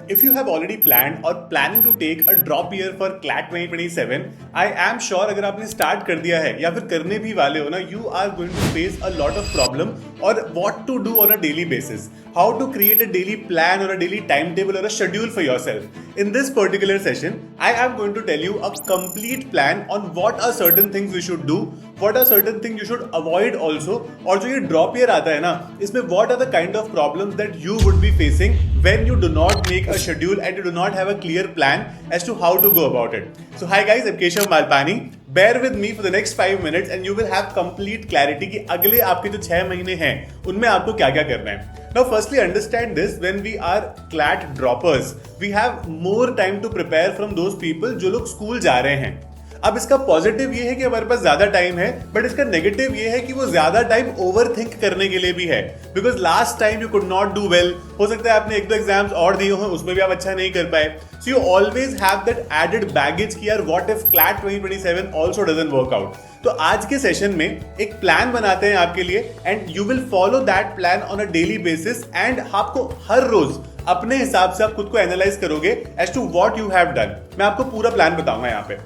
If you have already planned or planning to take a drop year for CLAT 2027, I am sure अगर आपने start कर दिया है या फिर करने भी वाले हो ना, you are going to face a lot of problem or what to do on a daily basis. How to create a daily plan or a daily timetable or a schedule for yourself. In this particular session, I am going to tell you a complete plan on what are certain things we should do, what are certain things you should avoid also, और जो ये drop year आता है ना, इसमें what are the kind of problems that you would be facing when you do not make a schedule and you do not have a clear plan as to how to go about it. So hi guys, I'm Keshav Malpani. Bear with me for the next 5 minutes and you will have complete clarity कि अगले आपके जो 6 महीने हैं उनमें आपको क्या क्या करना है. Now firstly understand this, when we are CLAT droppers, we have more time to prepare from those people जो लोग स्कूल जा रहे हैं. अब इसका पॉजिटिव ये है कि हमारे पास ज्यादा टाइम है, बट इसका नेगेटिव ये है कि वो ज्यादा टाइम ओवर थिंक करने के लिए भी है. Because last time you could not do well, हो सकता है आपने एक दो एग्जाम्स और दिए हो उसमें भी आप अच्छा नहीं कर पाए. So you always have that added baggage कि यार what if CLAT 2027 also doesn't work out. तो आज के सेशन में एक प्लान बनाते हैं आपके लिए and you will follow that plan on a daily basis and आपको हर रोज अपने हिसाब से आप खुद को एनालाइज करोगे as to what you have done. मैं आपको पूरा प्लान बताऊंगा यहाँ पे.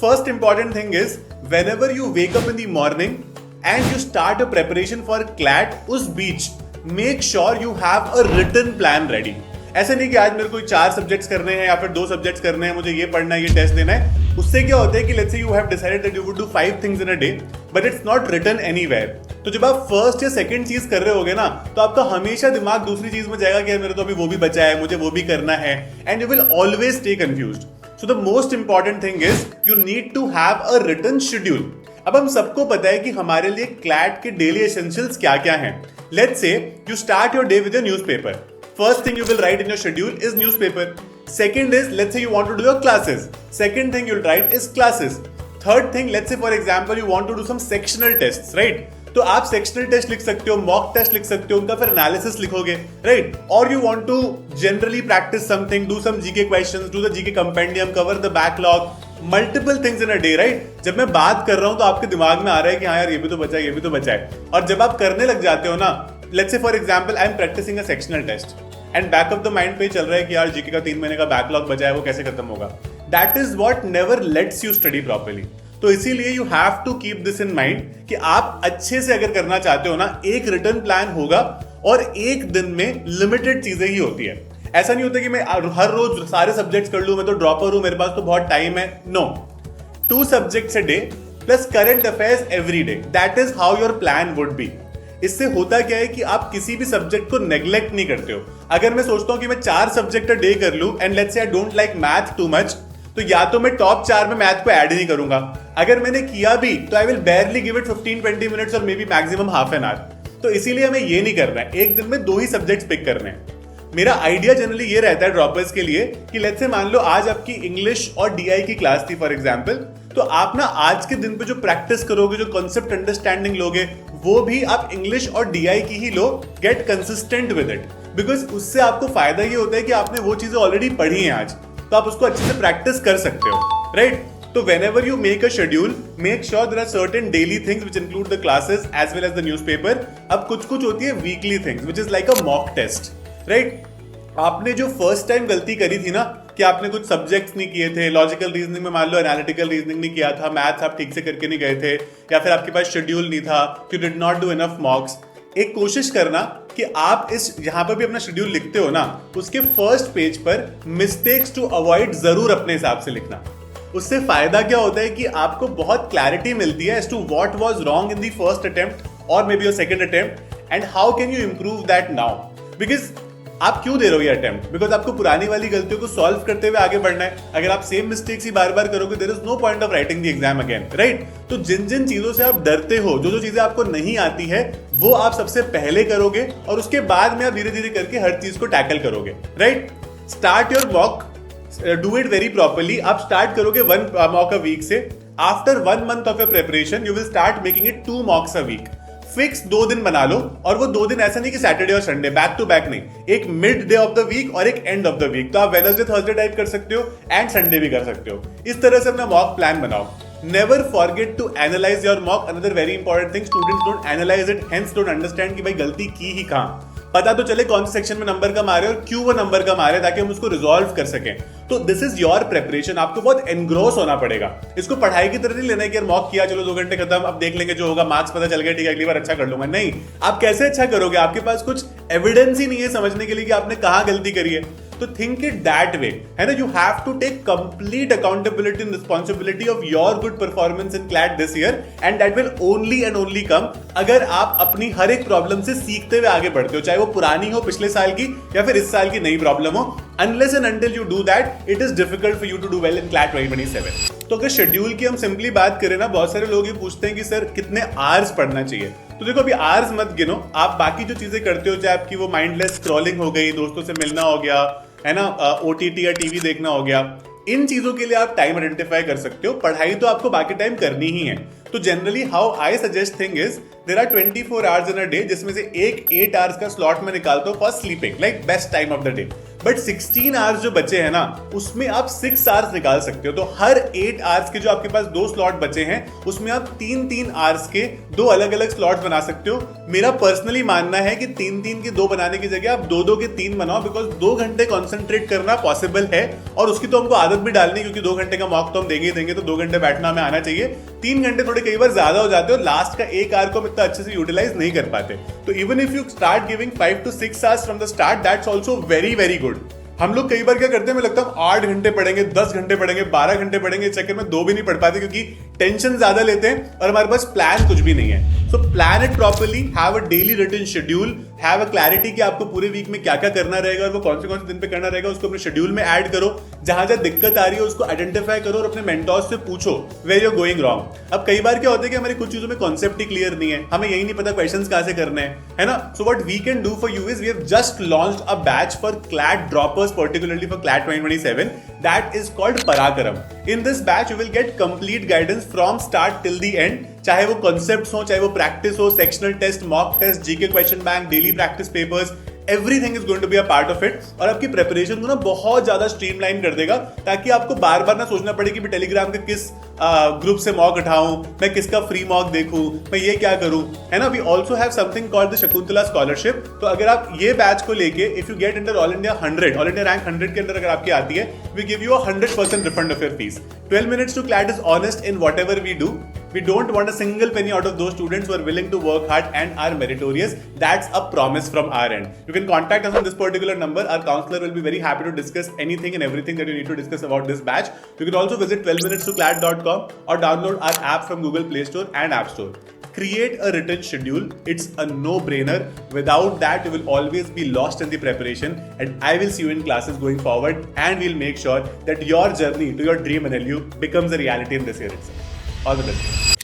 First important thing is whenever you wake up in the morning and you start a preparation for CLAT, उस बीच make sure you have a written plan ready. ऐसे नहीं कि आज मेरे को 4 सब्जेक्ट्स करने हैं या फिर 2 सब्जेक्ट्स करने हैं, मुझे ये पढ़ना है, ये टेस्ट देना है. उससे क्या होता है कि let's say you have decided that you would do 5 things in a day, but it's not written anywhere. तो जब आप फर्स्ट या सेकंड चीज कर रहे होगे ना, तो आपका हमेशा दिमाग दूसरी चीज में जाएगा कि मेरे तो अभी वो भी बचा है, मुझे वो भी करना है, and you will always stay confused. So the most important thing is you need to have a written schedule. अब हम सबको पता है कि हमारे लिए CLAT के daily essentials क्या क्या हैं. Let's say you start your day with a newspaper. First thing you will write in your schedule is newspaper. Second is, let's say you want to do your classes. Second thing you'll write is classes. Third thing, let's say for example you want to do some sectional tests, right? तो आप sectional test लिख सकते हो, mock test लिख सकते हो, उनका फिर एनालिसिस लिखोगे, राइट? और you want to generally practise something, do some GK questions, do the GK compendium, cover the backlog, multiple things in a day, right? जब मैं बात कर रहा हूं तो आपके दिमाग में आ रहा है कि हाँ यार ये भी तो बचा है, ये भी तो बचा है. और जब आप करने लग जाते हो ना, let's say for example I am practising a sectional test and back of the mind पे चल रहा है कि यार जीके का 3 महीने का बैकलॉग बचा है, वो कैसे खत्म होगा. That is what never lets you study properly. तो इसीलिए you have to keep this in mind कि आप अच्छे से अगर करना चाहते हो ना, एक रिटर्न प्लान होगा और एक दिन में लिमिटेड चीजें ही होती है. ऐसा नहीं होता कि मैं हर रोज सारे सब्जेक्ट्स कर लूं, मैं तो ड्रॉपर हूं, मेरे पास तो बहुत टाइम है. No, 2 subjects a day plus current affairs every day, that is how your plan would be. इससे होता क्या है कि आप किसी भी सब्जेक्ट को नेग्लेक्ट नहीं करते हो. अगर मैं सोचता हूं कि मैं 4 सब्जेक्ट अ डे कर लूं and let's say I don't like math too much, तो या तो मैं टॉप 4 में मैथ को ऐड ही नहीं करूंगा. अगर मैंने किया भी तो I will barely give it 15-20 minutes और maybe maximum half an hour. तो इसीलिए हमें ये नहीं करना है, एक दिन में 2 ही सब्जेक्ट्स पिक करने हैं. मेरा आइडिया जनरली ये रहता है ड्रॉपर्स के लिए कि लेट्स से मान लो आज आपकी इंग्लिश और डीआई की क्लास थी फॉर एग्जांपल, तो आप ना आज के दिन पे जो प्रैक्टिस करोगे, जो कॉन्सेप्ट अंडरस्टैंडिंग लोगे, वो भी आप इंग्लिश और डीआई की ही लो. Get consistent with it, because उससे आपको फायदा ये होता है कि आपने वो चीजें ऑलरेडी पढ़ी हैं आज, तो आप उसको अच्छे से प्रैक्टिस कर सकते हो, राइट? तो whenever you make a schedule, make sure there are certain daily things which include the classes as well as the newspaper. अब कुछ होती है weekly things which is like a mock test, right? आपने जो first time गलती करी थी ना कि आपने कुछ सब्जेक्ट्स नहीं किए थे, लॉजिकल रीजनिंग में मान लो एनालिटिकल रीजनिंग नहीं किया था, मैथ्स आप ठीक से करके नहीं गए थे, या फिर आपके पास शेड्यूल नहीं था, you did not do enough मॉक्स. एक कोशिश करना कि आप इस यहां पर भी अपना शेड्यूल लिखते हो ना, उसके फर्स्ट पेज पर मिस्टेक्स टू अवॉइड जरूर अपने हिसाब से लिखना. उससे फायदा क्या होता है कि आपको बहुत क्लैरिटी मिलती है as to what was wrong in the first attempt और maybe your second attempt and how can you improve that now. Because आप क्यों दे रहे हो ये अटेम्प्ट? बिकॉज आपको पुरानी वाली गलतियों को सॉल्व करते हुए आगे बढ़ना है. अगर आप सेम मिस्टेक्स ही बार बार करोगे, there is no point of writing the exam again, right? तो जिन जिन चीजों से आप डरते हो, जो जो चीजें आपको नहीं आती है, वो आप सबसे पहले करोगे और उसके बाद में आप धीरे धीरे करके हर चीज को टैकल करोगे, right? Start your mock, do it very properly. आप स्टार्ट करोगे 1 मॉक अ वीक से. After 1 month of your preparation you will start making it 2 mocks a week. Fix 2 दिन बना लो, और वो 2 दिन ऐसा नहीं कि सैटरडे और संडे बैक टू बैक नहीं, एक mid day of the week और एक एंड ऑफ द वीक. तो आप वेडनेसडे थर्सडे टाइप कर सकते हो एंड संडे भी कर सकते हो. इस तरह से अपना मॉक प्लान बनाओ. Never forget to analyse your mock. Another very important thing, students don't analyse it, hence don't understand कि भाई गलती की ही कहां. पता तो चले कौन से सेक्शन में नंबर कम आ रहे हैं और क्यों वो नंबर कम आ रहे हैं, ताकि हम उसको रिजॉल्व कर सकें। तो दिस इज योर प्रेपरेशन। आपको बहुत एनग्रोस होना पड़ेगा। इसको पढ़ाई की तरह नहीं लेना है कि यार मॉक किया, चलो 2 घंटे खत्म, अब देख लेंगे जो होगा, मार्क्स पता चल गया, ठीक है अगली बार अच्छा कर लूंगा। नहीं, आप कैसे अच्छा करोगे? आपके पास कुछ एविडेंस ही नहीं है समझने के लिए कि आपने कहां गलती करी है। तो थिंक इट दैट वे, है ना। You have to take complete accountability and responsibility of your good performance in CLAT this year, and that will only and only come अगर आप अपनी हर एक प्रॉब्लम से सीखते हुए आगे बढ़ते हो, चाहे वो पुरानी हो पिछले साल की या फिर इस साल की नई प्रॉब्लम हो। Unless and until you do that, it is difficult for you to do well in CLAT 2027. तो अगर शेड्यूल की हम सिंपली बात करें ना, बहुत सारे लोग ये पूछते हैं कि सर कितने आवर्स पढ़ना चाहिए। तो देखो अभी आवर्स मत गिनो, आप बाकी जो चीजें करते हो, चाहे आपकी वो माइंडलेस स्क्रॉलिंग हो गई, दोस्तों से मिलना हो गया, है ना, ओटीटी या टीवी देखना हो गया, इन चीजों के लिए आप टाइम आइडेंटिफाई कर सकते हो। पढ़ाई तो आपको बाकी टाइम करनी ही है। तो generally how I suggest thing is there are 24 hours in a day, जिसमें से एक 8 आवर्स का स्लॉट मैं निकालता हूँ for sleeping, like best time of the day. But 16 hours जो बचे हैं ना, उसमें आप 6 आवर्स निकाल सकते हो। तो हर 8 आवर्स के जो आपके पास 2 स्लॉट बचे हैं, उसमें आप 3-3 आवर्स के 2 अलग अलग स्लॉट्स बना सकते हो। मेरा पर्सनली मानना है कि 3-3 के 2 बनाने की जगह आप 2-2 के 3 बनाओ, बिकॉज 2 घंटे कॉन्सेंट्रेट करना पॉसिबल है, और उसकी तो हमको आदत भी डालनी, क्योंकि 2 घंटे का मॉक तो हम देंगे ही देंगे, तो 2 घंटे बैठना हमें आना चाहिए। 3 घंटे थोड़े कई बार ज्यादा हो जाते हो, लास्ट का 1 आवर को हम इतना अच्छे से यूटिलाइज नहीं कर पाते। तो even if you start giving 5 to 6 hours from the start, that's also very very good. हम लोग कई बार क्या करते हैं, मैं लगता है 8 घंटे पढ़ेंगे, 10 घंटे पढ़ेंगे, 12 घंटे पढ़ेंगे, इस चक्कर में 2 भी नहीं पढ़ पाते, क्योंकि टेंशन ज्यादा लेते हैं और हमारे पास प्लान कुछ भी नहीं है। So plan it properly, have a daily written schedule, have a clarity कि आपको पूरे वीक में क्या क्या करना रहेगा और वो कौन से दिन पे करना रहेगा, उसको अपने शेड्यूल में ऐड करो। जहां जहां दिक्कत आ रही है उसको आइडेंटिफाई करो और अपने मेंटोर्स से पूछो where you are going wrong. अब कई बार क्या होता है कि हमारी कुछ चीजों में कॉन्सेप्ट ही क्लियर नहीं है, हमें यही नहीं पता क्वेश्चंस कहां से करने हैं, है ना। So what we can do for you is we have just launched a batch for CLAT droppers, particularly for CLAT 2027, that is called Parakaram. In this batch you will get complete guidance from start till the end, चाहे वो concepts हो, चाहे वो practice हो, sectional test, mock test, GK question bank, daily practice papers, everything is going to be a part of it. और आपकी preparation को ना बहुत ज्यादा स्ट्रीमलाइन कर देगा, ताकि आपको बार बार ना सोचना पड़े कि मैं टेलीग्राम के किस ग्रुप से मॉक उठाऊं, मैं किसका फ्री मॉक देखूं, मैं ये क्या करूं, है ना। We also have something called the Shakuntala scholarship. तो अगर आप ये बैच को लेके, if you get under all India 100, all India rank 100 के अंदर अगर आपकी आती है, we give you 100% refund of your fees. 12 minutes to CLAT is honest in whatever we do. We don't want a single penny out of those students who are willing to work hard and are meritorious. That's a promise from our end. You can contact us on this particular number. Our counselor will be very happy to discuss anything and everything that you need to discuss about this batch. You can also visit 12minutes2clat.com or download our app from Google Play Store and App Store. Create a written schedule. It's a no-brainer. Without that, you will always be lost in the preparation. And I will see you in classes going forward. And we'll make sure that your journey to your dream NLU becomes a reality in this year itself. All the best.